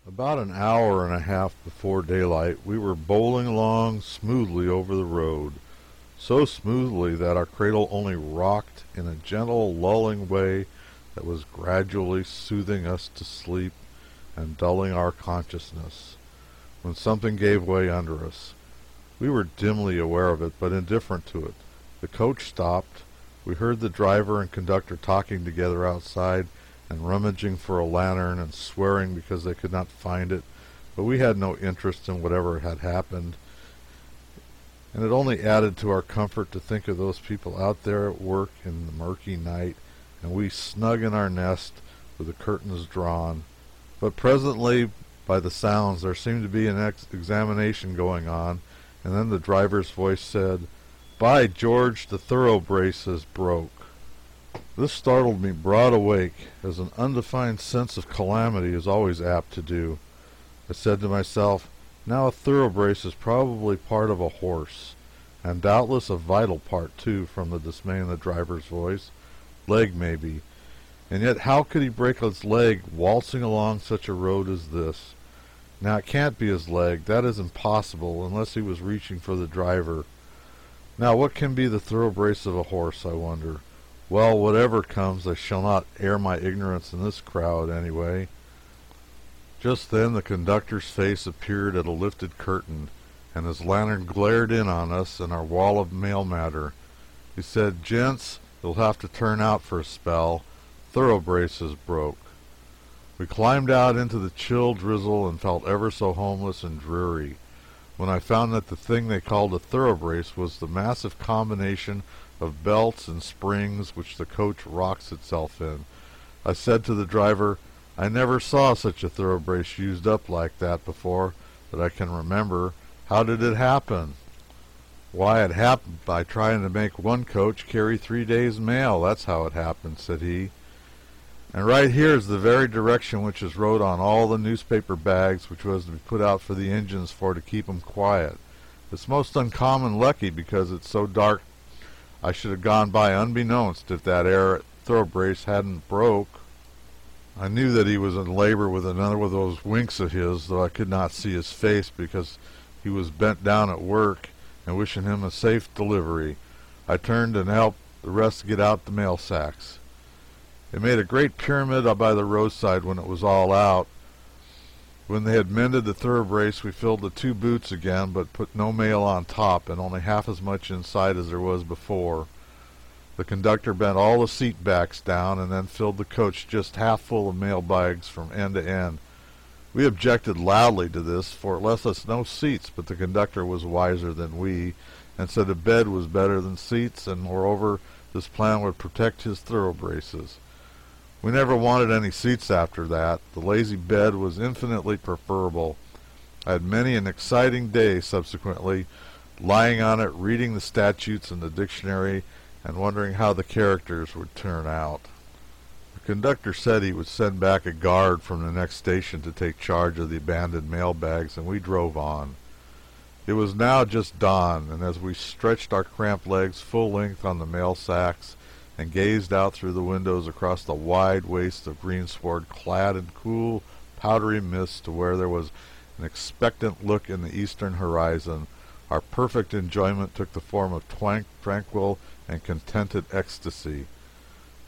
About an hour and a half before daylight, we were bowling along smoothly over the road, so smoothly that our cradle only rocked in a gentle, lulling way that was gradually soothing us to sleep and dulling our consciousness, when something gave way under us. We were dimly aware of it, but indifferent to it. The coach stopped. We heard the driver and conductor talking together outside, and rummaging for a lantern and swearing because they could not find it, but we had no interest in whatever had happened, and it only added to our comfort to think of those people out there at work in the murky night, and we snug in our nest with the curtains drawn. But presently, by the sounds, there seemed to be an examination going on, and then the driver's voice said, "By George, the Thoroughbrace is broke." This startled me broad awake, as an undefined sense of calamity is always apt to do. I said to myself, now a thoroughbrace is probably part of a horse, and doubtless a vital part too, from the dismay in the driver's voice. Leg, maybe. And yet how could he break his leg waltzing along such a road as this? Now it can't be his leg. That is impossible, unless he was reaching for the driver. Now what can be the thoroughbrace of a horse, I wonder? Well, whatever comes, I shall not air my ignorance in this crowd, anyway. Just then the conductor's face appeared at a lifted curtain, and his lantern glared in on us and our wall of mail matter. He said, "Gents, you'll have to turn out for a spell. Thoroughbrace is broke." We climbed out into the chill drizzle and felt ever so homeless and dreary, when I found that the thing they called a thoroughbrace was the massive combination of belts and springs which the coach rocks itself in. I said to the driver, "I never saw such a thoroughbrace used up like that before that I can remember. How did it happen?" "Why, it happened by trying to make one coach carry 3 days' mail. That's how it happened," said he. "And right here is the very direction which is wrote on all the newspaper bags which was to be put out for the engines for to keep 'em quiet. It's most uncommon lucky because it's so dark. I should have gone by unbeknownst if that air thoroughbrace hadn't broke." I knew that he was in labor with another of those winks of his, though I could not see his face because he was bent down at work, and wishing him a safe delivery. I turned and helped the rest get out the mail sacks. They made a great pyramid by the roadside when it was all out. When they had mended the thoroughbrace, we filled the 2 boots again, but put no mail on top, and only half as much inside as there was before. The conductor bent all the seat backs down, and then filled the coach just half full of mail bags from end to end. We objected loudly to this, for it left us no seats, but the conductor was wiser than we, and said a bed was better than seats, and moreover this plan would protect his thoroughbraces. We never wanted any seats after that. The lazy bed was infinitely preferable. I had many an exciting day subsequently, lying on it, reading the statutes and the dictionary, and wondering how the characters would turn out. The conductor said he would send back a guard from the next station to take charge of the abandoned mail bags, and we drove on. It was now just dawn, and as we stretched our cramped legs full length on the mail sacks, and gazed out through the windows across the wide waste of greensward clad in cool, powdery mist to where there was an expectant look in the eastern horizon, our perfect enjoyment took the form of tranquil and contented ecstasy.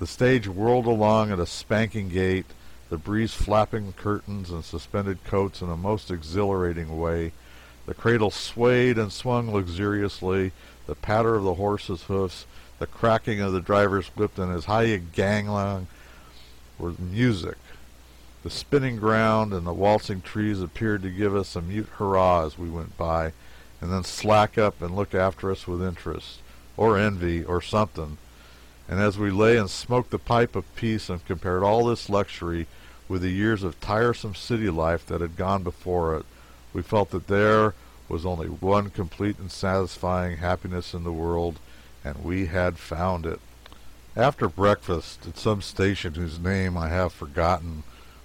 The stage whirled along at a spanking gait, the breeze flapping the curtains and suspended coats in a most exhilarating way. The cradle swayed and swung luxuriously, the patter of the horse's hoofs, the cracking of the driver's whip, and his high ganglang were music. The spinning ground and the waltzing trees appeared to give us a mute hurrah as we went by, and then slack up and look after us with interest, or envy, or something. And as we lay and smoked the pipe of peace and compared all this luxury with the years of tiresome city life that had gone before it, we felt that there was only one complete and satisfying happiness in the world, and we had found it. After breakfast, at some station whose name I have forgotten,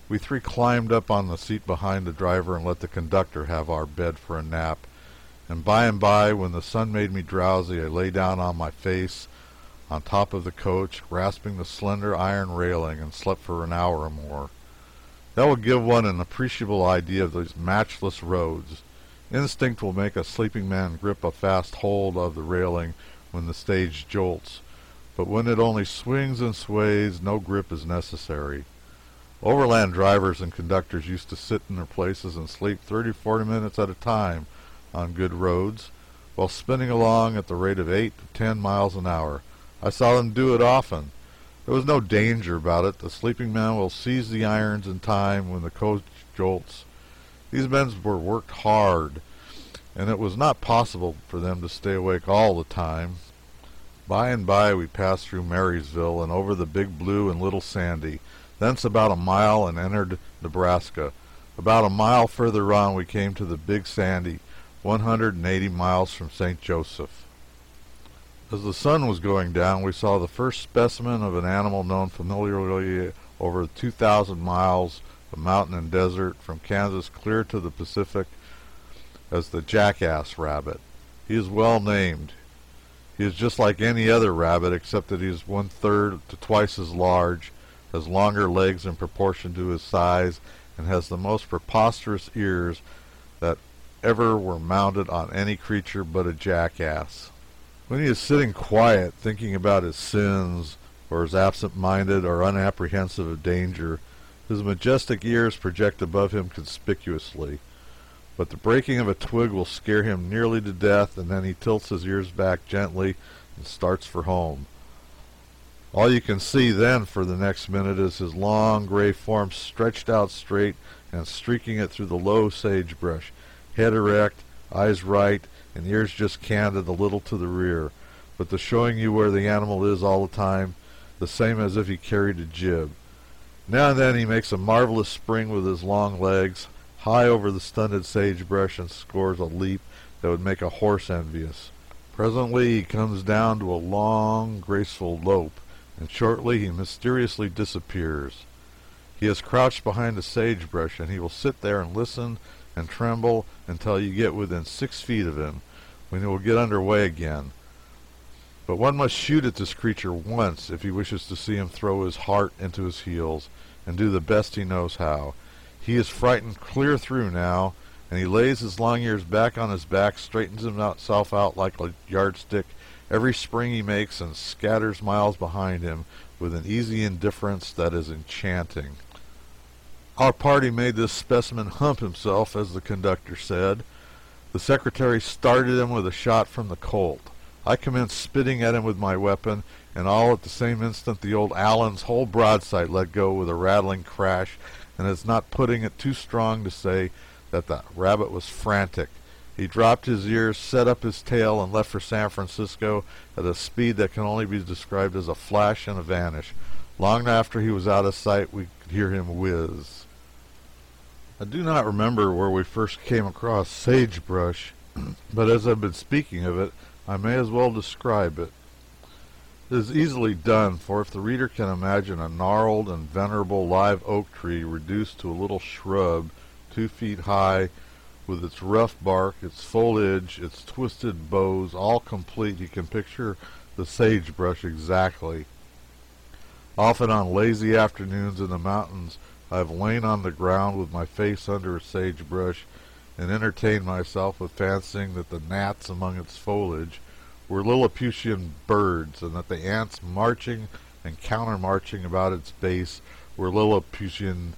we 3 climbed up on the seat behind the driver and let the conductor have our bed for a nap. And by, when the sun made me drowsy, I lay down on my face on top of the coach, grasping the slender iron railing, and slept for an hour or more. That will give one an appreciable idea of these matchless roads. Instinct will make a sleeping man grip a fast hold of the railing when the stage jolts, but when it only swings and sways, no grip is necessary. Overland drivers and conductors used to sit in their places and sleep 30-40 minutes at a time on good roads, while spinning along at the rate of 8 to 10 miles an hour. I saw them do it often. There was no danger about it. The sleeping man will seize the irons in time when the coach jolts. These men were worked hard, and it was not possible for them to stay awake all the time. By and by we passed through Marysville and over the Big Blue and Little Sandy, thence about a mile and entered Nebraska. About a mile further on we came to the Big Sandy, 180 miles from St. Joseph. As the sun was going down, we saw the first specimen of an animal known familiarly over 2,000 miles of mountain and desert from Kansas clear to the Pacific as the Jackass rabbit. He is well named. He is just like any other rabbit except that he is 1/3 to twice as large, has longer legs in proportion to his size, and has the most preposterous ears that ever were mounted on any creature but a jackass. When he is sitting quiet, thinking about his sins, or is absent-minded or unapprehensive of danger, his majestic ears project above him conspicuously. But the breaking of a twig will scare him nearly to death, and then he tilts his ears back gently and starts for home. All you can see then for the next minute is his long gray form stretched out straight and streaking it through the low sagebrush, head erect, eyes right, and ears just canted a little to the rear, but the showing you where the animal is all the time, the same as if he carried a jib. Now and then he makes a marvelous spring with his long legs, high over the stunted sagebrush, and scores a leap that would make a horse envious. Presently he comes down to a long, graceful lope, and shortly he mysteriously disappears. He is crouched behind a sagebrush, and he will sit there and listen and tremble until you get within 6 feet of him, when he will get under way again. But one must shoot at this creature once if he wishes to see him throw his heart into his heels, and do the best he knows how. He is frightened clear through now, and he lays his long ears back on his back, straightens himself out like a yardstick every spring he makes, and scatters miles behind him with an easy indifference that is enchanting. Our party made this specimen hump himself, as the conductor said. The secretary started him with a shot from the Colt. I commenced spitting at him with my weapon, and all at the same instant the old Allen's whole broadside let go with a rattling crash, and it's not putting it too strong to say that the rabbit was frantic. He dropped his ears, set up his tail, and left for San Francisco at a speed that can only be described as a flash and a vanish. Long after he was out of sight, we could hear him whiz. I do not remember where we first came across sagebrush, but as I've been speaking of it, I may as well describe it. It is easily done, for if the reader can imagine a gnarled and venerable live oak tree reduced to a little shrub 2 feet high, with its rough bark, its foliage, its twisted boughs, all complete, he can picture the sagebrush exactly. Often on lazy afternoons in the mountains, I have lain on the ground with my face under a sagebrush and entertained myself with fancying that the gnats among its foliage were Lilliputian birds, and that the ants marching and counter-marching about its base were Lilliputian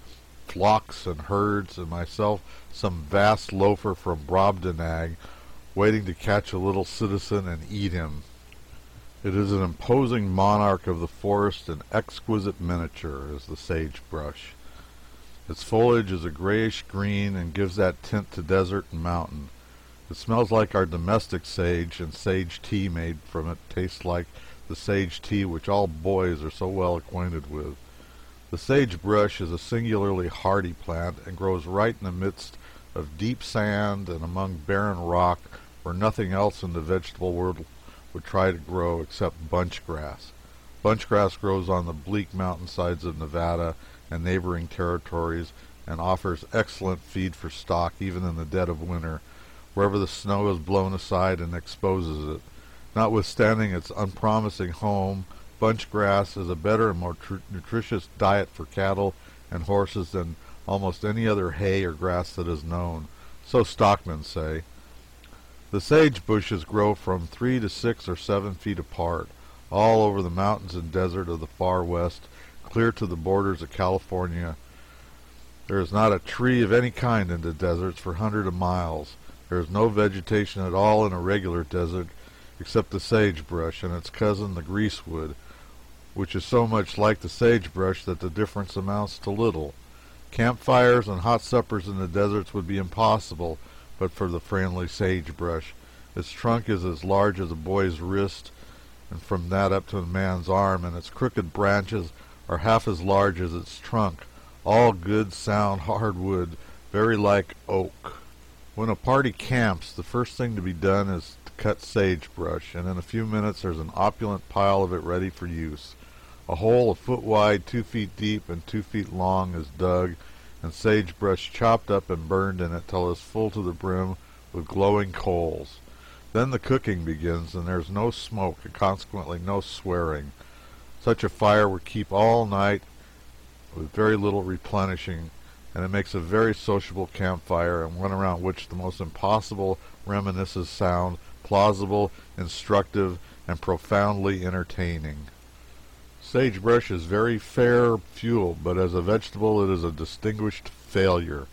flocks and herds, and myself some vast loafer from Brobdingnag, waiting to catch a little citizen and eat him. It is an imposing monarch of the forest, an exquisite miniature, is the sagebrush. Its foliage is a grayish green and gives that tint to desert and mountain. It smells like our domestic sage, and sage tea made from it tastes like the sage tea which all boys are so well acquainted with. The sagebrush is a singularly hardy plant, and grows right in the midst of deep sand and among barren rock where nothing else in the vegetable world would try to grow except bunchgrass. Bunchgrass grows on the bleak mountainsides of Nevada and neighboring territories, and offers excellent feed for stock even in the dead of winter, wherever the snow is blown aside and exposes it. Notwithstanding its unpromising home, bunchgrass is a better and more nutritious diet for cattle and horses than almost any other hay or grass that is known, so stockmen say. The sage bushes grow from 3 to 6 or 7 feet apart, all over the mountains and desert of the far west, clear to the borders of California. There is not a tree of any kind in the deserts for hundreds of miles. There is no vegetation at all in a regular desert, except the sagebrush and its cousin the greasewood, which is so much like the sagebrush that the difference amounts to little. Campfires and hot suppers in the deserts would be impossible but for the friendly sagebrush. Its trunk is as large as a boy's wrist, and from that up to a man's arm, and its crooked branches are half as large as its trunk, all good, sound, hard wood, very like oak. When a party camps, the first thing to be done is to cut sagebrush, and in a few minutes there's an opulent pile of it ready for use. A hole a foot wide, 2 feet deep, and 2 feet long is dug, and sagebrush chopped up and burned in it till it is full to the brim with glowing coals. Then the cooking begins, and there's no smoke, and consequently no swearing. Such a fire would keep all night with very little replenishing, and it makes a very sociable campfire, and one around which the most impossible reminiscences sound plausible, instructive, and profoundly entertaining. Sagebrush is very fair fuel, but as a vegetable it is a distinguished failure.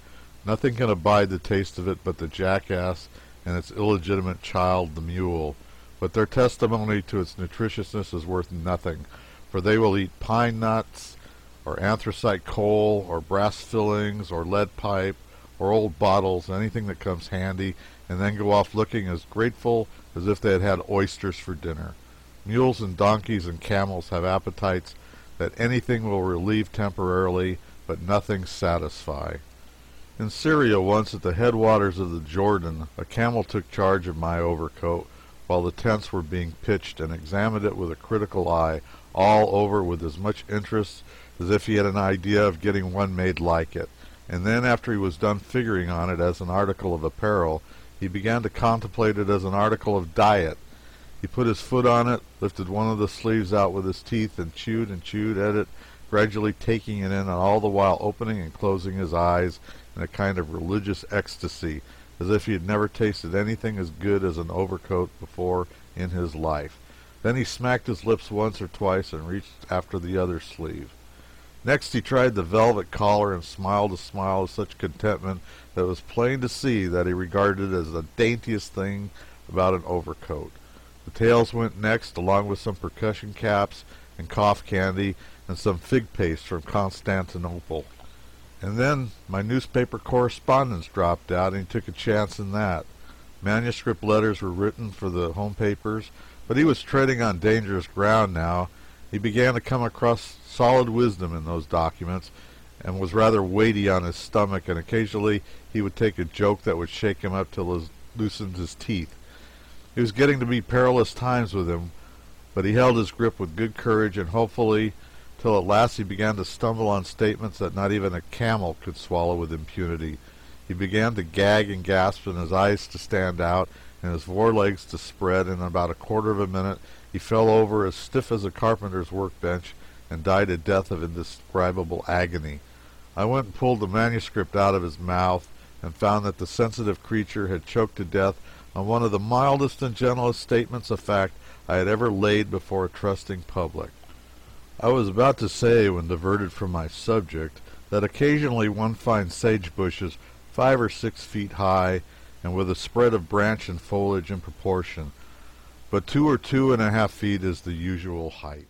Nothing can abide the taste of it but the jackass and its illegitimate child, the mule. But their testimony to its nutritiousness is worth nothing, for they will eat pine nuts, or anthracite coal, or brass fillings, or lead pipe, or old bottles, anything that comes handy, and then go off looking as grateful as if they had had oysters for dinner. Mules and donkeys and camels have appetites that anything will relieve temporarily, but nothing satisfy. In Syria once, at the headwaters of the Jordan, a camel took charge of my overcoat while the tents were being pitched, and examined it with a critical eye, all over with as much interest as if he had an idea of getting one made like it. And then, after he was done figuring on it as an article of apparel, he began to contemplate it as an article of diet. He put his foot on it, lifted one of the sleeves out with his teeth, and chewed at it, gradually taking it in, and all the while opening and closing his eyes in a kind of religious ecstasy, as if he had never tasted anything as good as an overcoat before in his life. Then he smacked his lips once or twice and reached after the other sleeve. Next he tried the velvet collar and smiled a smile of such contentment that it was plain to see that he regarded it as the daintiest thing about an overcoat. The tails went next, along with some percussion caps and cough candy and some fig paste from Constantinople. And then my newspaper correspondence dropped out, and he took a chance in that. Manuscript letters were written for the home papers, but he was treading on dangerous ground now. He began to come across solid wisdom in those documents, and was rather weighty on his stomach, and occasionally he would take a joke that would shake him up till he loosened his teeth. It was getting to be perilous times with him, but he held his grip with good courage and hopefully, till at last he began to stumble on statements that not even a camel could swallow with impunity. He began to gag and gasp, and his eyes to stand out, and his forelegs to spread, and in about a quarter of a minute he fell over as stiff as a carpenter's workbench, and died a death of indescribable agony. I went and pulled the manuscript out of his mouth, and found that the sensitive creature had choked to death on one of the mildest and gentlest statements of fact I had ever laid before a trusting public. I was about to say, when diverted from my subject, that occasionally one finds sage bushes 5 or 6 feet high, and with a spread of branch and foliage in proportion, but 2 or 2.5 feet is the usual height.